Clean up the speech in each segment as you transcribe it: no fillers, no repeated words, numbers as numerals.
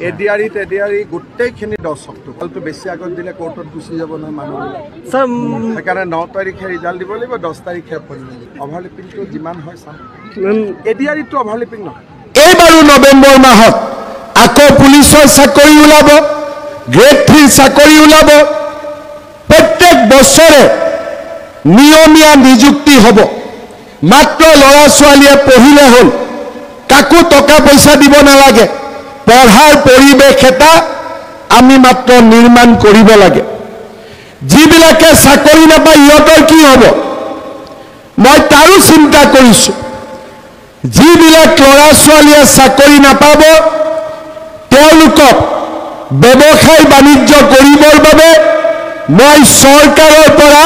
ADR গোটেইখিনি দৰ্শকটো ফলটো বেছি আগত দিলে কোৰ্টত গুচি যাব নহয় মানুহবিলাক সেইকাৰণে 9 তাৰিখে ৰিজাল্ট দিব লাগিব 10 তাৰিখে অভাৰলেপিংটো যিমান হয় চাম এডিআৰিটো অভাৰলেপিং নহয় এইবাৰো নৱেম্বৰ মাহত আকৌ পুলিচৰ চাকৰি ওলাব গ্ৰেড 3 চাকৰি ওলাব প্ৰত্যেক বছৰে নিয়মীয়া নিযুক্তি হ'ব মাত্ৰ ল'ৰা ছোৱালীয়ে পঢ়িলে হ'ল কাকো টকা পইচা দিব নালাগে পঢ়াৰ পৰিৱেশ এটা আমি মাত্ৰ নিৰ্মাণ কৰিব লাগে যিবিলাকে চাকৰি নাপায় ইহঁতৰ কি হ'ব মই তাৰো চিন্তা কৰিছোঁ যিবিলাক ল'ৰা ছোৱালীয়ে চাকৰি নাপাব তেওঁলোকক ব্যৱসায় বাণিজ্য কৰিবৰ বাবে মই চৰকাৰৰ পৰা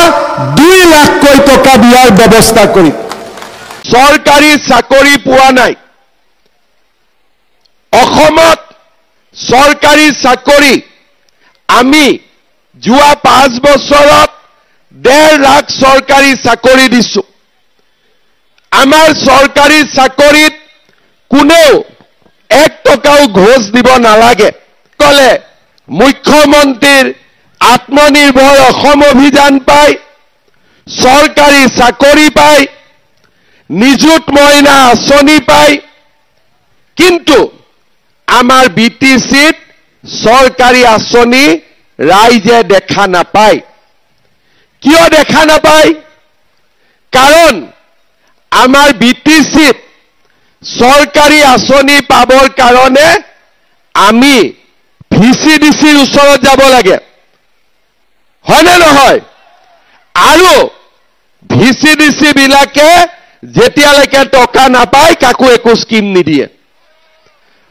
2 লাখকৈ টকা দিয়াৰ ব্যৱস্থা কৰিম চৰকাৰী চাকৰি পোৱা নাই অসমত চৰকাৰী চাকৰি আমি যোৱা 5 বছৰত 1.5 লাখ চৰকাৰী চাকৰি দিছো আমাৰ চৰকাৰী চাকৰিত কোনেও 1 টকাও ঘোষ দিব নালাগে কলে মুখ্যমন্ত্ৰীৰ আত্মনিৰ্ভৰ অসম অভিযান পায় চৰকাৰী চাকৰি পায় নিযুত মইনা আঁচনি পায় কিন্তু আমাৰ বিটিচিত চৰকাৰী আঁচনি ৰাইজে দেখা নাপায় কিয় দেখা নাপায় কাৰণ আমাৰ বিটিচিত চৰকাৰী আঁচনি পাবৰ কাৰণে আমি ভিচিডিচিৰ ওচৰত যাব লাগে হয়নে নহয় আৰু ভিচিডিচি বিলাকে যেতিয়ালৈকে টকা নাপায় কাকো একো স্কিম নিদিয়ে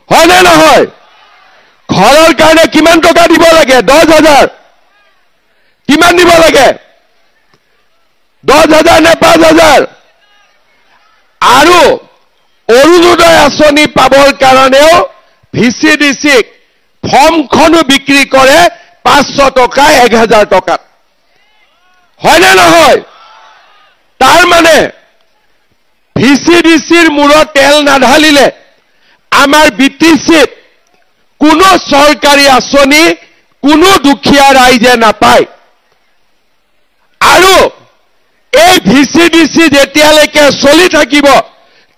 হয়নে নহয় ঘৰৰ কাৰণে কিমান টকা দিব লাগে 10,000 কিমান দিব লাগে 10,000 নে 5,000 আৰু অৰুণোদয় আঁচনি পাবৰ কাৰণেও ভিচিডিচিক ফৰ্মখনো বিক্ৰী কৰে 500 টকা 1,000 টকাত হয়নে নহয় তাৰ মানে ভিচিডিচিৰ মূৰত তেল নাঢালিলে আমাৰ বিটিচিত কোনো চৰকাৰী আঁচনি কোনো দুখীয়া ৰাইজে নাপায় আৰু এই ভিচিডিচি যেতিয়ালৈকে চলি থাকিব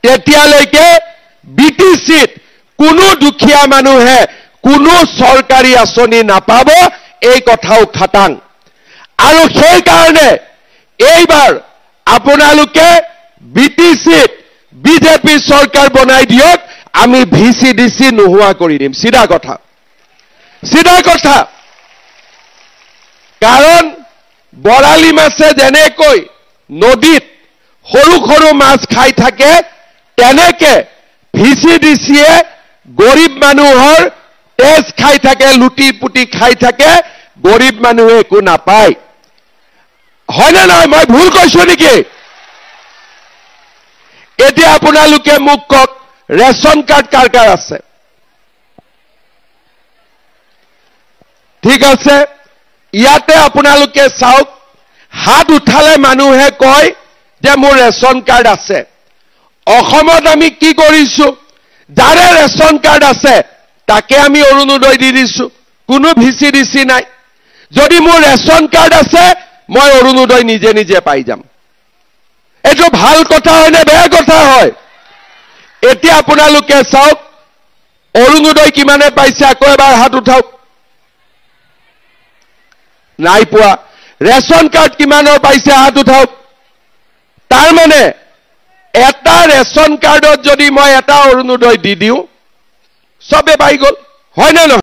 তেতিয়ালৈকে বিটিচিত কোনো দুখীয়া মানুহে কোনো চৰকাৰী আঁচনি নাপাব এই কথাও খাটাং আৰু সেই কাৰণে এইবাৰ আপোনালোকে বিটিচিত বিজেপি চৰকাৰ বনাই দিয়ক আমি ভিচিডিচি নোহোৱা কৰি দিম সিধা কথা কাৰণ বৰালি মাছে যেনেকৈ নদীত সৰু সৰু মাছ খাই থাকে তেনেকে ভিচিডিচিয়ে গৰীব মানুহৰ তেজ খাই থাকে লুটি পুটি খাই থাকে গৰীব মানুহে একো নাপায় হয়নে নহয় মই ভুল কৈছো নেকি এতিয়া আপোনালোকে মোক কওক ৰেশন কাৰ্ড কাৰ কাৰ আছে ঠিক আছে ইয়াতে আপোনালোকে চাওক হাত উঠালে মানুহে কয় যে মোৰ ৰেশন কাৰ্ড আছে অসমত আমি কি কৰিছো যাৰে ৰেশন কাৰ্ড আছে তাকে আমি অৰুণোদয় দি দিছো কোনো ভিচিডিচি নাই যদি মোৰ ৰেশন কাৰ্ড আছে মই অৰুণোদয় নিজে নিজে পাই যাম এইটো ভাল কথা হয় নে বেয়া কথা হয় এতিয়া আপোনালোকে চাওক অৰুণোদয় কিমানে পাইছে আকৌ এবাৰ হাত উঠাওক নাই পোৱা ৰেশন কাৰ্ড কিমানৰ পাইছে হাত উঠাওক তাৰ মানে এটা ৰেশন কাৰ্ডত যদি মই এটা অৰুণোদয় দি দিওঁ সবে পাই গ'ল হয় নে নহয়